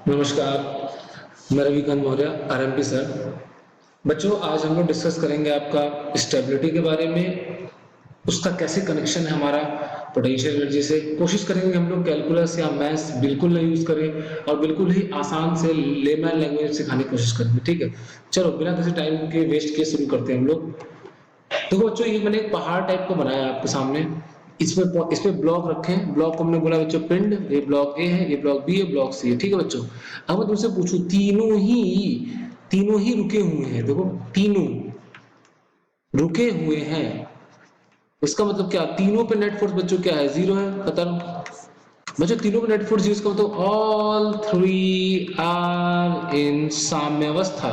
नमस्कार, मैं Ravikant Maurya, RMP sir. बच्चों, आज हम लोग डिस्कस करेंगे आपका स्टेबिलिटी के बारे में, उसका कैसे कनेक्शन है हमारा पोटेंशियल एनर्जी से। कोशिश करेंगे हम लोग कैलकुलस या मैथ्स बिल्कुल नहीं यूज करें और बिल्कुल ही आसान से लेमैन लैंग्वेज सिखाने की कोशिश करेंगे, ठीक है। चलो बिना किसी टाइम के वेस्ट के शुरू करते हैं हम लोग। देखो बच्चों, ये मैंने एक पहाड़ टाइप को बनाया है आपके सामने। इस पे ब्लॉक रखें। ब्लॉक को हमने बोला बच्चों पिंड, ये ब्लॉक ए है, ये ब्लॉक बी है, ब्लॉक सी है, ठीक है बच्चों। अब मैं तुमसे पूछूं, तीनों ही रुके हुए हैं। देखो, तीनों रुके हुए हैं, इसका मतलब क्या? तीनों पे नेट फोर्स बच्चों क्या है? जीरो है। पता ना बच्चों, तीनों पे नेट फोर्स जीरो, इसका मतलब ऑल थ्री आर इन साम्यावस्था,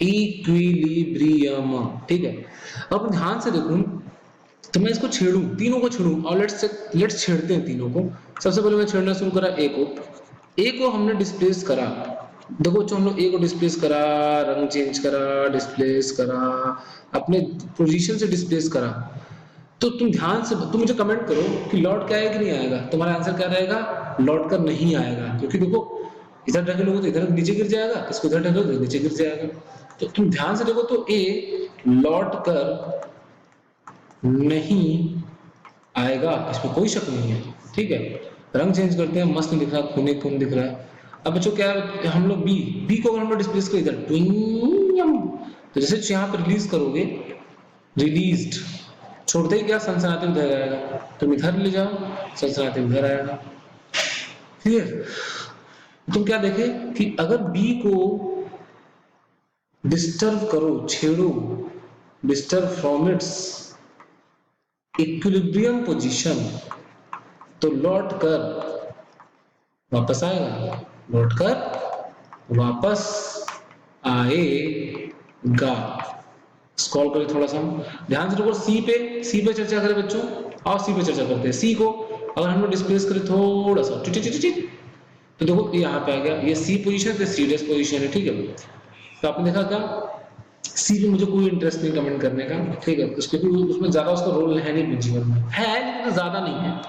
इक्विलिब्रियम, ठीक है। अब ध्यान से देखूं तो मैं इसको छेड़ूं, तीनों को छेड़ूं, और लेट्स छेड़ते हैं तीनों को। सबसे पहले मैं छेड़ना शुरू करा ए को हमने डिस्प्लेस करा। देखो बच्चों, हम लोग ए को डिस्प्लेस करा, रंग चेंज करा, डिस्प्लेस करा, अपने पोजीशन से डिस्प्लेस करा। तो तुम मुझे कमेंट करो कि लौट के आएगा कि नहीं आएगा। तुम्हारा आंसर क्या रहेगा? लौट कर नहीं आएगा, क्योंकि देखो इधर ढके लोगे तो इधर नीचे गिर जाएगा, इसको इधर ढके तो नीचे गिर जाएगा। तो तुम ध्यान से देखो तो ए लौट कर नहीं आएगा, इसमें कोई शक नहीं है, ठीक है। रंग चेंज करते हैं, मस्त दिख रहा है, खूने खून दिख रहा है। अब बच्चों क्या है, हम लोग बी को अगर हम लोग डिस्प्लेस कर इधर ट्विंग, तो जैसे यहाँ पर रिलीज करोगे, रिलीज्ड, छोड़ते ही क्या सनसनाते उधर आएगा, तुम इधर ले जाओ सनसनाते उधर आएगा। क्लियर? तुम क्या देखे कि अगर बी को डिस्टर्ब करो, छेड़ो, disturb from its equilibrium position, तो लौट कर वापस आएगा, लौट कर वापस आएगा। स्क्रॉल करें थोड़ा सा, ध्यान से देखो, सी पे चर्चा करें बच्चों, और सी पे चर्चा करते हैं। सी को अगर हम लोग डिस्प्लेस करें थोड़ा सा, तो देखो ये यहाँ पे आ गया, ये सी पोजीशन है, सी डेस पोजीशन है, ठीक है। तो आपने देखा क्या, सी पे मुझे कोई इंटरेस्ट नहीं कमेंट करने का, ठीक है, क्योंकि उसमें ज्यादा उसका रोल है नहीं अपने जीवन में, है लेकिन ज्यादा नहीं है।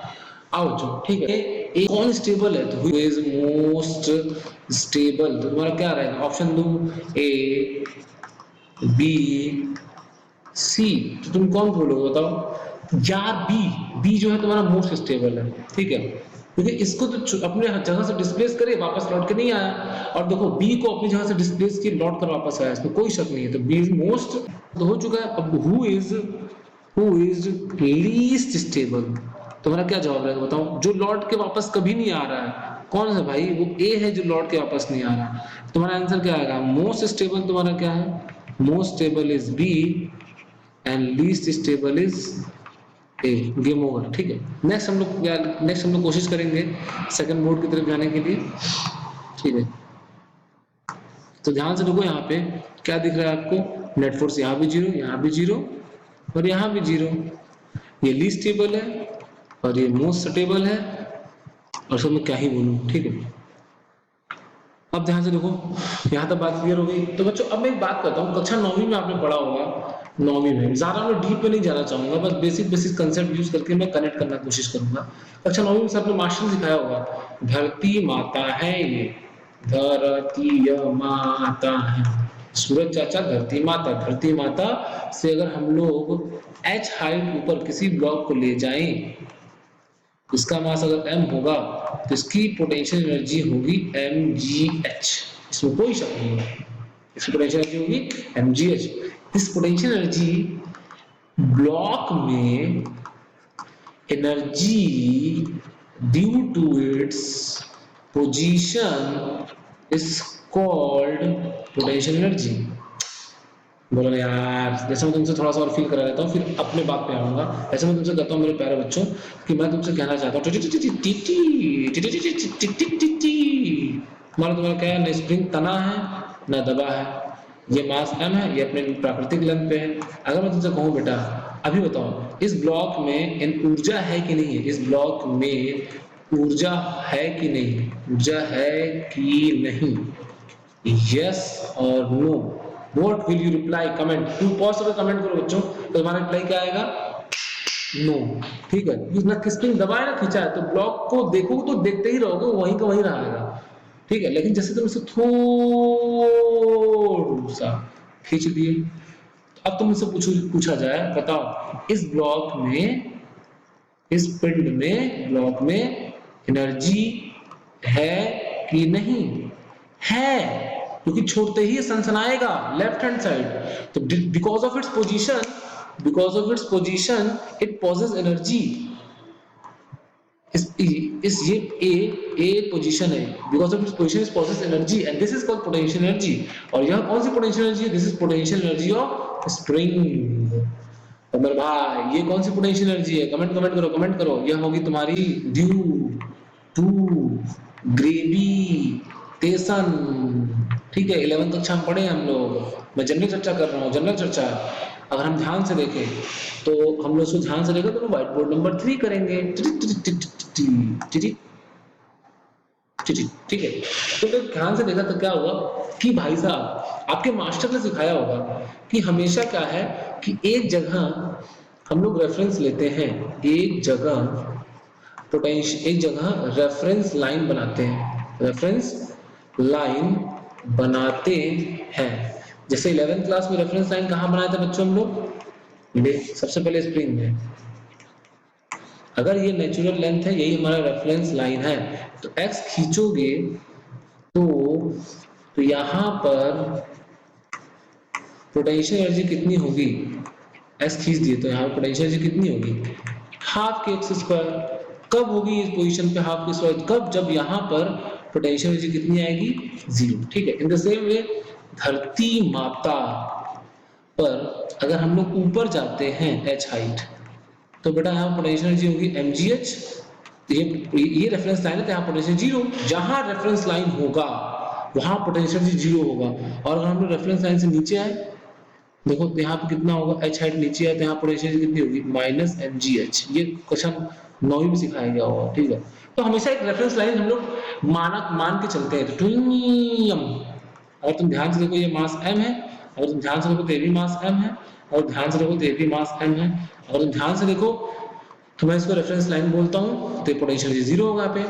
आओ जो, ठीक है। ए कौन स्टेबल है? तो हु इज मोस्ट स्टेबल, तो तुम्हारा क्या रहेगा? ऑप्शन दो, ए, बी, सी। तो तुम कौन बोलोगे बताओ? यार बी जो है तुम्हारा मोस्ट स्टेबल है, ठीक है, क्योंकि इसको तो अपने जगह से डिस्प्लेस करे, वापस लौट के नहीं आया। और देखो बी को अपनी जगह से डिस्प्लेस किए, लौट कर वापस आया, इसमें कोई शक नहीं है। तो बी इज मोस्ट तो हो चुका है। अब हु इज लीस्ट स्टेबल, तुम्हारा क्या जवाब रहेगा बताओ? जो लौट के वापस कभी नहीं आ रहा है, कौन सा भाई? वो ए है जो लौट के वापस नहीं आ रहा। तुम्हारा आंसर क्या आएगा? मोस्ट स्टेबल तुम्हारा क्या है? Most stable is B and least stable is A. Game over, ठीक है। नेक्स्ट हम लोग कोशिश करेंगे सेकंड बोर्ड की तरफ जाने के लिए, ठीक है। तो ध्यान से देखो, यहाँ पे क्या दिख रहा है आपको? नेट फोर्स यहाँ भी जीरो, यहाँ भी जीरो, और यहाँ भी जीरो। ये लीस्ट स्टेबल है और ये मोस्ट स्टेबल है, और सब मैं क्या ही बोलूं, ठीक है। अब ध्यान से देखो, यहाँ तक बात क्लियर हो गई। तो बच्चों अब मैं एक बात करता हूँ, कक्षा 9वीं में आपने पढ़ा होगा, 9वीं में ज्यादा मैं डीप में नहीं जाना चाहूंगा, बस बेसिक कंसेप्ट यूज करके मैं कनेक्ट करना कोशिश करूंगा। कक्षा 9वीं में से आपने मास्टर सिखाया होगा, धरती माता है ये, धरती माता है, सूरज चाचा धरती माता। धरती माता से अगर हम लोग h हाइट ऊपर किसी ब्लॉक को ले जाएं, इसका मास अगर m होगा तो इसकी पोटेंशियल एनर्जी होगी mgh, इसमें कोई शक नहीं है। इसकी पोटेंशियल एनर्जी होगी mgh। इस पोटेंशियल एनर्जी ब्लॉक में energy due to its position is called potential energy. बोलो ना यार, जैसे मैं तुमसे थोड़ा सा और फील करा लेता हूँ, फिर अपने बात पे आऊंगा। ऐसे मैं तुमसे कहता हूँ मेरे प्यारे बच्चों कि मैं तुमसे कहना चाहता हूँ, तुम्हारा क्या है? न स्प्रिंग तना है न दबा है, ये मास m है, ये अपने प्राकृतिक लेंथ पे है। अगर मैं तुमसे कहूँ बेटा अभी बताओ, इस ब्लॉक में ऊर्जा है कि नहीं है? इस ब्लॉक में ऊर्जा है कि नहीं? ऊर्जा है कि नहीं? यस और no? What will you reply? Comment, तुम पॉज करके कमेंट करो बच्चों, तो तुम्हारा रिप्लाई क्या आएगा? नो, ठीक है। ना स्प्रिंग दबाए ना खींचा है, तो ब्लॉक को देखोगे तो देखते ही रहोगे, वहीं का वहीं रहेगा। ठीक है, लेकिन जैसे तुम इसे थोड़ा सा खींच दिए, अब तुमसे पूछा जाए, बताओ इस ब्लॉक में, इस पिंड में, ब्लॉक में एनर्जी है कि नहीं है, क्योंकि छोड़ते ही सनसनाएगा लेफ्ट हैंड साइड, तो because of its position, because of its position it possesses energy. इस ये ए पोजीशन है, because of its position it possesses energy and this is called potential energy. और यह कौन सी पोटेंशियल एनर्जी है? This is potential energy of spring. तो मेरे भाई ये कौन सी पोटेंशियल एनर्जी है? कमेंट कमेंट करो, कमेंट करो। यह होगी तुम्हारी ड्यू टू ग्रेवी टेसन। ठीक है, 11th कक्षा में पढ़े हम लोग, मैं जनरल चर्चा कर रहा हूँ, जनरल चर्चा। अगर हम ध्यान से देखें तो हम लोग इसको ध्यान से देखें तो व्हाइट बोर्ड नंबर 3 करेंगे। ठीक है, तो जब ध्यान से देखा तो क्या हुआ कि भाई साहब आपके मास्टर ने सिखाया होगा कि हमेशा क्या है कि एक जगह हम लोग रेफरेंस लेते हैं, एक जगह पोटेंशियल, एक जगह रेफरेंस लाइन बनाते हैं, रेफरेंस लाइन बनाते हैं। जैसे 11th क्लास में रेफरेंस लाइन कहाँ बनाए थे बच्चों हम लोग? सबसे पहले स्प्रिंग में। अगर ये नेचुरल लेंथ है, यही हमारा रेफरेंस लाइन है, तो x खींचोगे तो यहां पर पोटेंशियल एनर्जी कितनी होगी? s खींच दिए तो यहाँ पर पोटेंशियल एनर्जी कितनी होगी? हाफ के एक्स स्क्वायर। कब होगी इस पोजीशन पे हाफ के स्क्वायर? कब? जब यहाँ पर पोटेंशियल एनर्जी कितनी आएगी? 0। ठीक है, इन द सेम वे धरती माता पर अगर हम लोग ऊपर जाते हैं h हाइट, तो बेटा यहाँ पोटेंशियल एनर्जी होगी mgh। ये रेफरेंस लाइन है, तो यहाँ पोटेंशियल 0। जहां रेफरेंस लाइन होगा वहां पोटेंशियल 0 होगा। और अगर हम लोग रेफरेंस लाइन से नीचे आए, देखो तो यहाँ पे कितना होगा? h हाइट नीचे है तो यहाँ पोटेंशियल कितनी होगी? -mgh। ये क्वेश्चन 9वीं में सिखाया गया होगा। ठीक है, तो हमेशा एक रेफरेंस लाइन हम लोग मान के चलते हैं। तो अगर तुम ध्यान से देखो ये मास m है, अगर तुम ध्यान से देखो तो ये भी मास m है, और ध्यान से देखो तो ये भी मास m है। अगर तुम ध्यान से देखो तो मैं इसको रेफरेंस लाइन बोलता हूँ, तो पोटेंशियल 0 होगा पे।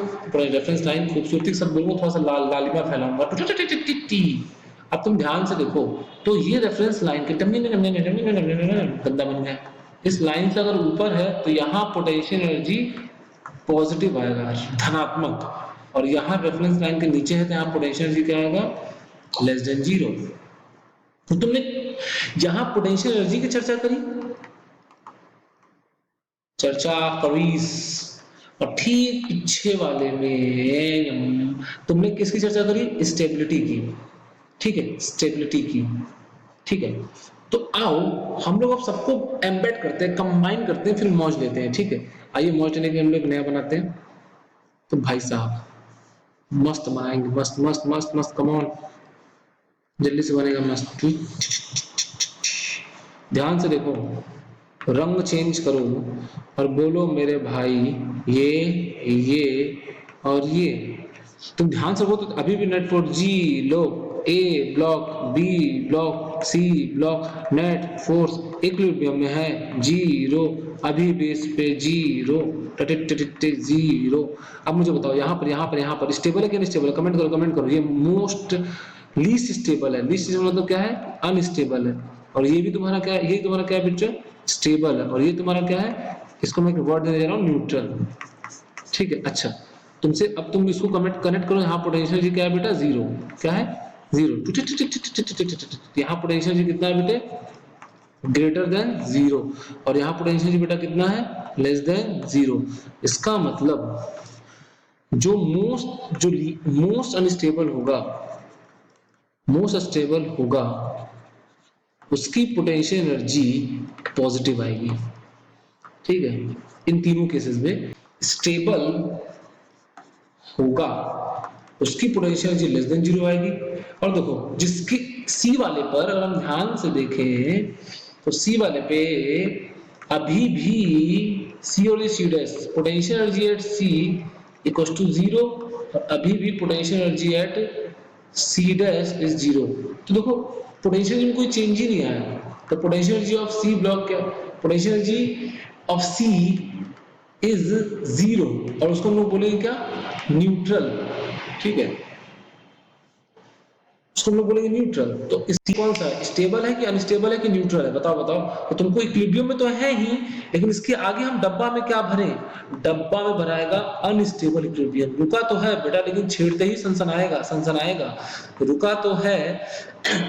रेफरेंस लाइन खूबसूरती सब बोलूंगा, थोड़ा सा लालिमा फैलाऊंगा। अब तुम ध्यान से देखो तो ये रेफरेंस लाइन के गंदा बन गया। इस लाइन से अगर ऊपर है तो यहाँ पोटेंशियल एनर्जी पॉजिटिव आएगा, धनात्मक। और यहाँ रेफरेंस लाइन के नीचे है तो यहाँ पोटेंशियल एनर्जी क्या आएगा? <0। तो तुमने जहां पोटेंशियल एनर्जी की चर्चा करी, और ठीक पीछे वाले में तुमने किसकी चर्चा करी? स्टेबिलिटी की। ठीक है, स्टेबिलिटी की। ठीक है, तो आओ हम लोग अब सबको एम्बेड करते हैं, कंबाइन करते हैं, फिर मौज लेते हैं। ठीक है, आइए मौज लेने के हम लोग नया बनाते हैं। तो भाई साहब मस्त बनाएंगे, मस्त मस्त मस्त मस्त, कम ऑन, जल्दी से बनेगा मस्त। ध्यान से देखो, रंग चेंज करो और बोलो मेरे भाई ये और ये। तुम ध्यान से बोलो तो अभी भी नेट फोर्स जी लो, A block, B block, C block, net force equilibrium में है, 0 अभी भी इस पे 0। अब मुझे बताओ यहाँ पर स्टेबल है कि अनस्टेबल है? कमेंट करो, कमेंट करो। ये मोस्ट लीस्ट स्टेबल है। लीस्ट स्टेबल मतलब क्या है? अनस्टेबल है। और ये भी तुम्हारा क्या है? ये तुम्हारा क्या है बच्चों? स्टेबल है। और ये तुम्हारा क्या है? इसको मैं वर्ड दे रहा हूँ, न्यूट्रल। ठीक है, अच्छा तुमसे अब तुम इसको कनेक्ट करो। यहाँ पोटेंशियल क्या है बेटा? 0। क्या है? 0। यहाँ पोटेंशियल कितना है बेटे? Greater than 0। और यहाँ पोटेंशियल बेटा कितना है? Less than 0। इसका मतलब जो मोस्ट अनस्टेबल होगा उसकी पोटेंशियल एनर्जी पॉजिटिव आएगी। ठीक है, इन तीनों केसेस में स्टेबल होगा उसकी पोटेंशियल एनर्जी लेस देन 0 आएगी। और देखो जिसकी सी वाले पर अगर हम ध्यान से देखें तो सी वाले पे अभी भी सी और C dash potential energy at C equals to 0, और अभी भी potential energy at C dash is 0। तो देखो पोटेंशियल में कोई चेंज ही नहीं आया। तो potential energy of C block क्या? Potential energy of C is 0, और उसको हम लोग बोलेंगे क्या? न्यूट्रल। ठीक है, उसको हम लोग बोलेंगे न्यूट्रल। तो इसकी कौन सा है, स्टेबल है कि अनस्टेबल है कि न्यूट्रल है, बताओ बताओ। तो तुमको इक्विलिब्रियम में तो है ही, लेकिन इसके आगे हम डब्बा में क्या भरें, डब्बा में भराएगा अनस्टेबल इक्विलिब्रियम। रुका तो है बेटा, लेकिन छेड़ते ही सनसन आएगा, सनसन आएगा। रुका तो है,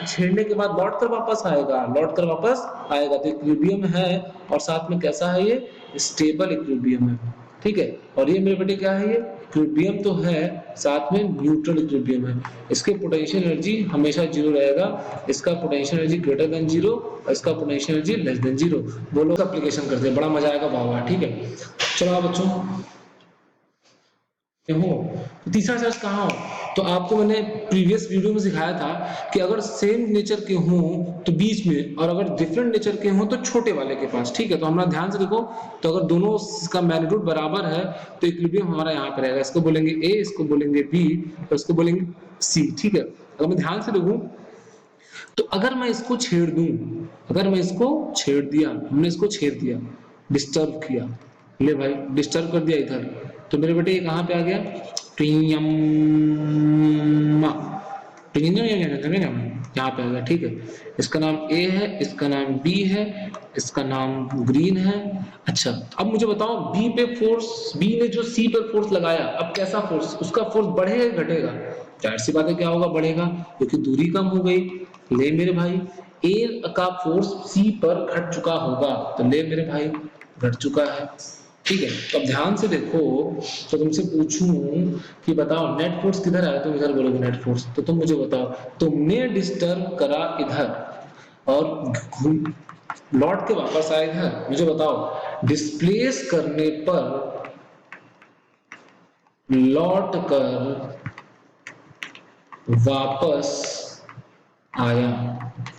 छेड़ने के बाद लौट कर वापस आएगा, लौट कर वापस आएगा। तो इक्विलिब्रियम है और साथ में कैसा है, ये स्टेबल इक्विलिब्रियम है, ठीक है। और ये मेरे बेटे क्या है, ये इक्विलिब्रियम तो है, साथ में न्यूट्रल इक्विलिब्रियम है। इसके पोटेंशियल एनर्जी हमेशा जीरो रहेगा, इसका potential energy greater than zero और इसका potential energy less than zero. बोलो एप्लीकेशन करते हैं, बड़ा मजा आएगा, वाह वाह, ठीक है। चलो बच्चों, हो तो तीसरा चार्ज कहाँ हो, तो आपको मैंने प्रीवियस वीडियो में सिखाया था कि अगर सेम नेचर के हों तो बीच में, और अगर डिफरेंट नेचर के हों तो छोटे वाले के पास, ठीक है। तो हमारा ध्यान से देखो, तो अगर दोनों का मैग्नीट्यूड बराबर है तो इक्विलिब्रियम हमारा यहाँ पर रहेगा। इसको बोलेंगे ए, इसको बोलेंगे बी और इसको बोलेंगे सी, ठीक है। अगर मैं ध्यान से देखूं तो अगर मैं इसको छेड़ दूं, अगर मैं इसको छेड़ दिया, हमने इसको छेड़ दिया, डिस्टर्ब किया, ले भाई डिस्टर्ब कर दिया इधर, तो मेरे बेटे ये कहाँ पे आ गया, यहाँ पे आ गया, ठीक है। इसका नाम ए है, इसका नाम बी है, इसका नाम ग्रीन है। अच्छा, अब मुझे बताओ बी पे फोर्स, बी ने जो सी पर फोर्स लगाया, अब कैसा फोर्स, उसका फोर्स बढ़ेगा घटेगा, जाहिर सी बात है क्या होगा, बढ़ेगा, क्योंकि दूरी कम हो गई। ले मेरे भाई, ए का फोर्स सी पर घट चुका होगा, तो ले मेरे भाई घट चुका है, ठीक है। तो अब ध्यान से देखो, तो तुमसे पूछूं कि बताओ नेट फोर्स किधर आया, तुम इधर बोलोगे नेट फोर्स, तो तुम मुझे बताओ, तुमने डिस्टर्ब करा इधर और लौट के वापस आए इधर, मुझे बताओ डिस्प्लेस करने पर लौट कर वापस आया,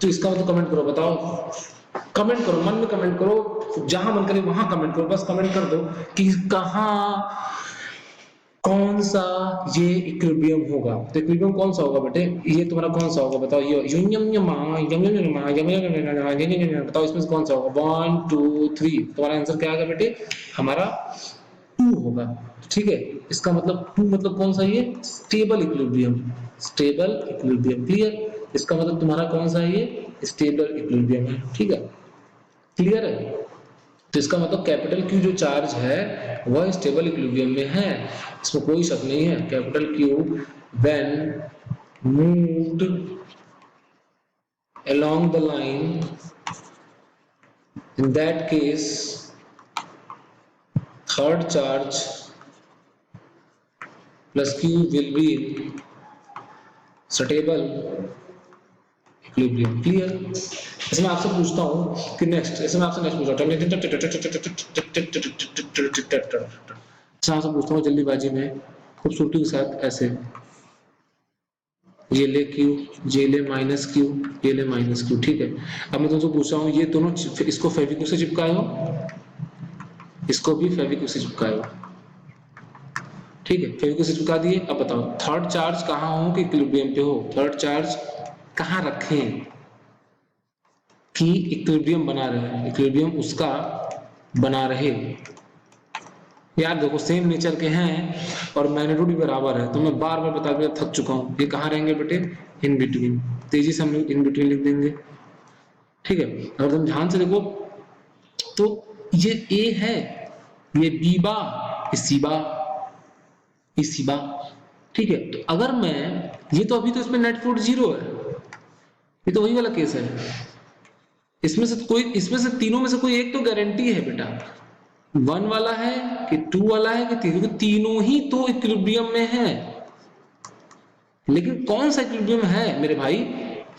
तो इसका मतलब कमेंट करो, बताओ, कमेंट करो, मन में कमेंट करो, जहां मन करे वहां कमेंट करो, बस कमेंट कर दो कि कहां कौन सा ये इक्विलिब्रियम होगा। तो इक्विलिब्रियम कौन सा होगा बेटे, ये तुम्हारा कौन सा होगा, बताओ। ये बताओ इसमें से कौन सा होगा, 1 2 3, तुम्हारा आंसर क्या आएगा बेटे, हमारा 2 होगा, ठीक है। इसका मतलब 2 मतलब कौन सा, ये stable equilibrium, stable equilibrium, clear. इसका मतलब तुम्हारा कौन सा है, ये स्टेबल इक्विलिब्रियम है, ठीक है, क्लियर है। तो इसका मतलब कैपिटल क्यू जो चार्ज है वह स्टेबल इक्विलिब्रियम में है, इसमें कोई शक नहीं है। Capital Q when moved along the line, in that case third charge plus q will be stable equilibrium, clear. ऐसे मैं आपसे पूछता हूँ कि नेक्स्ट, ऐसे मैं आपसे नेक्स्ट पूछता हूँ जल्दीबाजी में, खूबसूरती के साथ, ऐसे ये ले क्यू, ये ले माइनस क्यू, ये ले माइनस क्यू, ठीक है। अब मैं तुमसे पूछ रहा हूँ, ये दोनों इसको फेविक्विक से चिपकाए हो, इसको भी फेविक्विक से चिपकाए हो, ठीक है, फेविक्विक से चिपका दिए। अब बताओ थर्ड चार्ज कहाँ हो कि इक्विलिब्रियम पे हो, थर्ड चार्ज कहाँ रखें कि इक्विलिब्रियम बना रहे, इक्विलिब्रियम उसका बना रहे। यार देखो सेम नेचर के हैं और मैग्नीट्यूड भी बराबर है, तो मैं बार बार बता के थक चुका हूँ। ये कहाँ रहेंगे बेटे, इन बिटवीन, तेजी से हम लोग इन बिटवीन लिख देंगे, ठीक है। अगर तुम ध्यान से देखो तो ये ए है, ये बी बा, ये सी बा, ये सी बा, ठीक है। तो अगर मैं, ये तो अभी तो इसमें नेट फोर्स 0 है, ये तो वही वाला केस है। इसमें से कोई, इसमें से तीनों में से कोई एक तो गारंटी है बेटा, 1 वाला है कि 2 वाला है कि 3, क्योंकि तीनों ही तो इक्विलिब्रियम में है। लेकिन कौन सा इक्विलिब्रियम है मेरे भाई,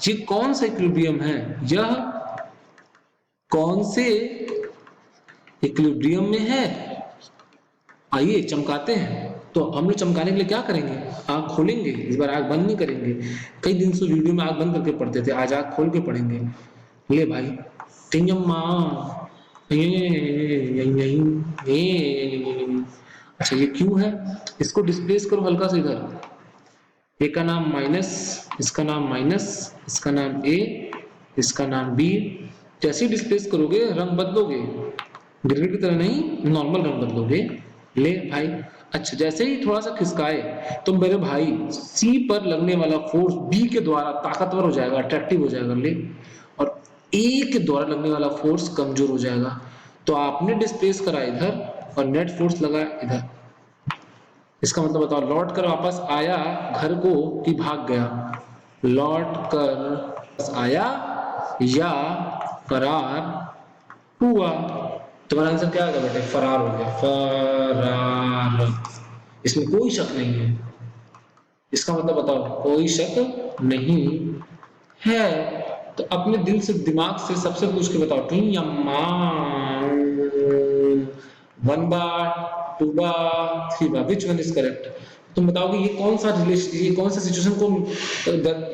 ये कौन सा इक्विलिब्रियम है, यह कौन से इक्विलिब्रियम में है, आइए चमकाते हैं। तो हम लोग चमकाने के लिए क्या करेंगे, आंख खोलेंगे, इस बार आंख बंद नहीं करेंगे। कई दिन से वीडियो में आंख बंद करके पढ़ते थे, आज आंख खोल के पढ़ेंगे। ले भाई, अच्छा ये क्यू है, इसको डिस्प्लेस करो हल्का से इधर, ए का नाम माइनस, इसका नाम माइनस, इसका नाम ए, इसका नाम बी। जैसे डिस्प्लेस करोगे रंग बदलोगे, ग्रेड की तरह नहीं, नॉर्मल रंग बदलोगे। ले भाई, अच्छा, जैसे ही थोड़ा सा खिसकाए तो मेरे भाई सी पर लगने वाला फोर्स बी के द्वारा ताकतवर हो जाएगा, अट्रैक्टिव हो जाएगा ले, और ए के द्वारा लगने वाला फोर्स कमजोर हो जाएगा। तो आपने डिस्प्लेस करा इधर और नेट फोर्स लगा इधर। इसका मतलब बताओ, लौट कर वापस आया घर को कि भाग गया? लौट कर वापस आया या फरार हुआ? तुम्हारा आंसर क्या होगा बेटे? फरार हो गया, फरार। इसमें कोई शक नहीं है। इसका मतलब बताओ, कोई शक नहीं है। तो अपने दिल से दिमाग से सबसे पूछ के बताओ, ट्विन अम्मा, 1 बार 2 बार 3 बार, विच वन इज करेक्ट? तुम बताओगे ये कौन सा रिलेशन, ये कौन सा सिचुएशन को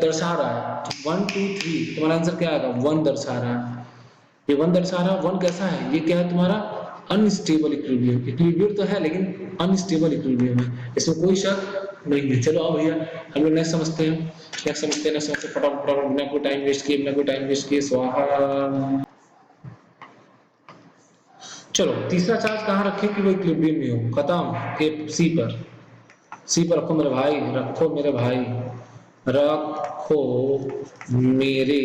दर्शा रहा है? 1 2 3, तुम्हारा आंसर क्या आएगा? 1 दर्शा रहा है। ये 1 दर्शा रहा है। 1 कैसा है? ये क्या है तुम्हारा? Unstable equilibrium. इक्विलिब्रियम तो है लेकिन अनस्टेबल इक्विलिब्रियम है, इसमें कोई शक नहीं है। चलो आओ भैया, हम लोग नेक्स्ट समझते हैं, नेक्स्ट समझते फटाफट फटाफट, बिना कोई टाइम वेस्ट किए, बिना कोई टाइम वेस्ट किए, स्वाहा। चलो, तीसरा चार्ज कहाँ रखें कि वो इक्विलिब्रियम में हो? खत्म। ए सी पर, सी पर रखो मेरे भाई, रखो मेरे भाई, रखो मेरे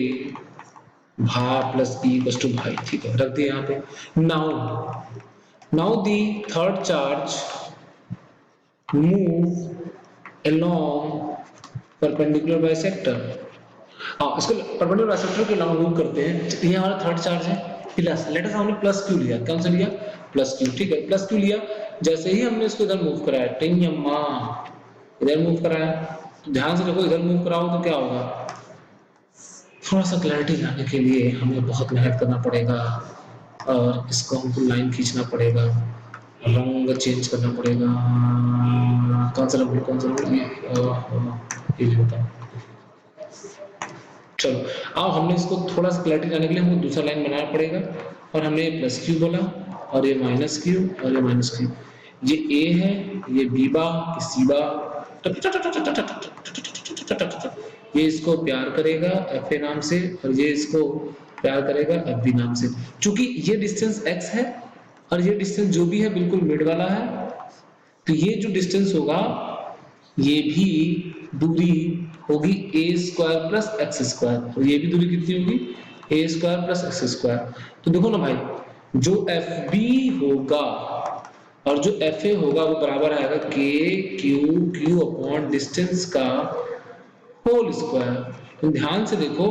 भा प्लस ई इक्वल्स टू भाई। ठीक है, रख दिया यहाँ पे। Now the third charge move along perpendicular bisector. हाँ, इसको परपेंडिकुलर बाइसेक्टर के along मूव करते हैं। ये हमारा थर्ड चार्ज है प्लस। लेट अस, हमने प्लस क्यू लिया, कौन सा लिया? Plus Q. ठीक है, प्लस क्यू लिया। जैसे ही हमने इसको इधर मूव कराया, टिंग अम्मा, इधर मूव कराया, तो ध्यान से देखो, इधर मूव कराओ तो क्या होगा? थोड़ा सा क्लैरिटी लाने के लिए हमें बहुत मेहनत करना पड़ेगा, और इसको हमको लाइन खींचना पड़ेगा, रंग चेंज करना पड़ेगा। कौन सा रंग? कौन सा रंग? ये बताओ। चलो अब हमने इसको थोड़ा सा क्लैरिटी लाने के लिए हमको दूसरा लाइन बनाना पड़ेगा, और हमने ये प्लस क्यू बोला, और ये माइनस क्यू, और ये माइनस क्यू। ये ए है, ये बी बा, ये सी बा, ये इसको प्यार करेगा एफ ए नाम से, और ये इसको प्यार करेगा एफ बी नाम से। क्योंकि ये डिस्टेंस एक्स है और ये डिस्टेंस जो भी है बिल्कुल मिड वाला है, तो ये जो डिस्टेंस होगा ये भी दूरी होगी ए स्क्वायर प्लस एक्स स्क्वायर। तो ये भी दूरी कितनी होगी? ए स्क्वायर प्लस एक्स स्क्वायर। तो देखो ना भाई, जो एफ बी होगा और जो एफ ए होगा वो बराबर आएगा के क्यू क्यू अपॉन डिस्टेंस का होल स्क्वायर। तुम ध्यान से देखो,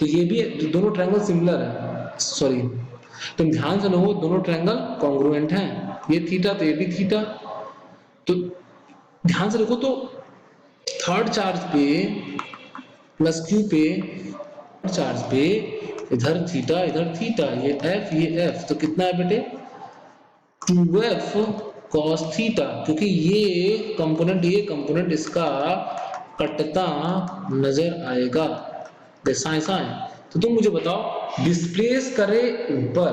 तो ये भी दोनों ट्रायंगल सिमिलर है, सॉरी, तुम ध्यान से देखो, दोनों ट्रायंगल कॉन्ग्रुएंट हैं। ये थीटा तो ये भी थीटा। तो ध्यान से देखो, तो थर्ड चार्ज पे प्लस क्यू पे, चार्ज पे इधर थीटा इधर थीटा, ये एफ ये एफ, तो कितना है बेटे? 2f cos थीटा, क्योंकि ये कंपोनेंट इसका कटता नजर आएगा जैसा ऐसा है। तो तुम मुझे बताओ, डिस्प्लेस करे ऊपर,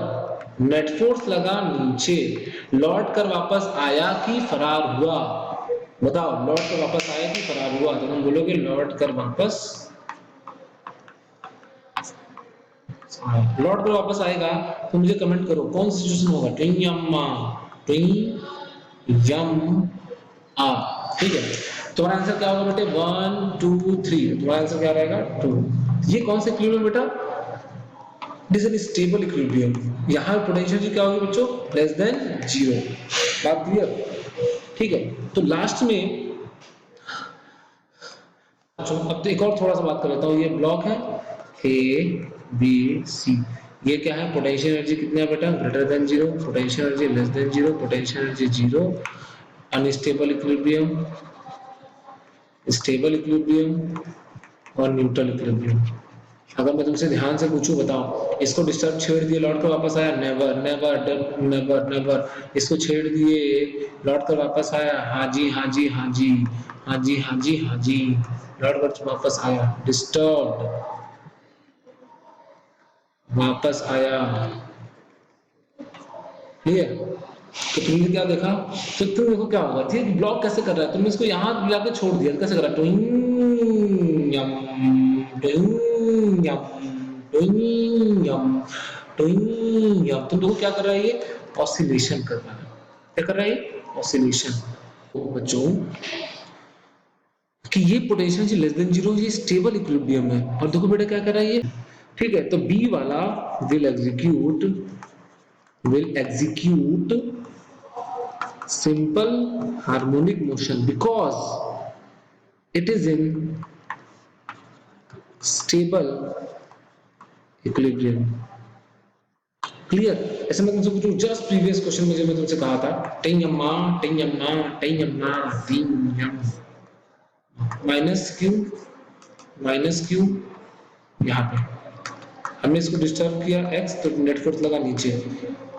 नेट फोर्स लगा नीचे, लौट कर वापस आया कि फरार हुआ? बताओ, लौट कर वापस आया कि फरार हुआ? तो तुम बोलोगे लौट कर वापस, लौट कर वापस आएगा। तो मुझे कमेंट करो कौन सा सिचुएशन होगा? ट्विन यम आ। ठीक है, तुम्हारा आंसर क्या होगा बेटे? 1 2 3। तुम्हारा आंसर क्या रहेगा? 2। ये कौन सा इक्विलिब्रियम बेटा? It is an stable equilibrium. यहाँ पोटेंशियल क्या होगी बच्चों? Less than 0। बात क्लियर? ठीक है, तो लास्ट में अब तो एक और थोड़ा सा बात कर लेता हूँ। ये ब्लॉक है ए बी सी, ये क्या है? पोटेंशियल एनर्जी कितना है बेटा? Greater than 0, potential energy less than 0, potential energy 0, unstable equilibrium, stable equilibrium और न्यूट्रल इक्विलिब्रियम। अगर मैं तुमसे ध्यान से पूछूं, बताओ, इसको डिस्टर्ब छेड़ दिए, लौट कर वापस आया? Never never never never. इसको छेड़ दिए, लौट कर वापस आया? हाँ जी हाँ जी हाँ जी हाँ जी हाँ जी हाँ जी, लौट कर वापस आया? डिस्टर्ब, वापस आया। क्लियर? तो तुमने क्या देखा? तो तुम देखो क्या होगा, ठीक, ब्लॉक कैसे कर रहा है? तुमने इसको यहाँ लाके छोड़ दिया, कैसे कर रहा है? टोइंग यम टोइंग यम टोइंग यम टोइंग यम। तुम देखो क्या कर रहा है? ये ऑसिलेशन कर रहा है। क्या कर रहा है? ये ऑसिलेशन। बच्चों कि ये पोटेंशियल लेस देन जीरो, ये स्टेबल इक्विलिब्रियम है। और देखो बेटा क्या कर रहा है ये, ठीक है। तो बी वाला will execute simple harmonic motion because it is in stable equilibrium. Clear? ऐसे मैं तुमसे पूछूं, जस्ट प्रीवियस क्वेश्चन में जो मैं तुमसे कहा था, टेयम्मा माइनस क्यू यहाँ पे हमने इसको डिस्टर्ब किया x, तो नेट फोर्स लगा नीचे।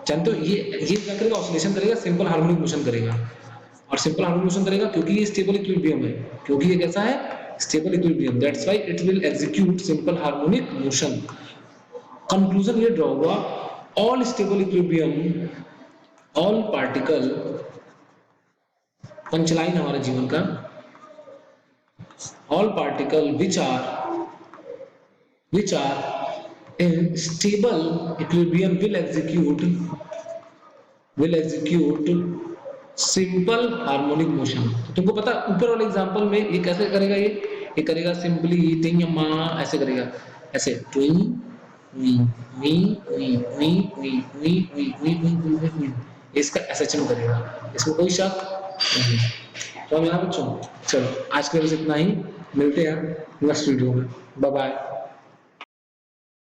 जानते हो ये क्या करेगा, ऑसिलेशन करेगा, सिंपल हार्मोनिक मोशन करेगा। और सिंपल हार्मोनिक मोशन करेगा क्योंकि ये स्टेबल इक्विलिब्रियम है, क्योंकि ये कैसा है, stable equilibrium, that's why it will execute simple harmonic motion. Conclusion ये ड्रॉ हुआ, all stable equilibrium, all particle, punchline हमारे जीवन का, all particle which are in stable equilibrium will execute simple harmonic motion। तो तुमको पता ऊपर वाले एग्जांपल में ये कैसे करेगा, ये करेगा सिंपली टिंगमा, ऐसे करेगा, ऐसे ट्विंग वी वी वी वी वी वी वी वी, इसका एसएचएम करेगा, इसमें कोई शक नहीं। तो हम यहाँ बच्चों, चलो आज के लिए बस इतना ही, मिलते हैं नेक्स्ट वीडियो में, बाय बाय।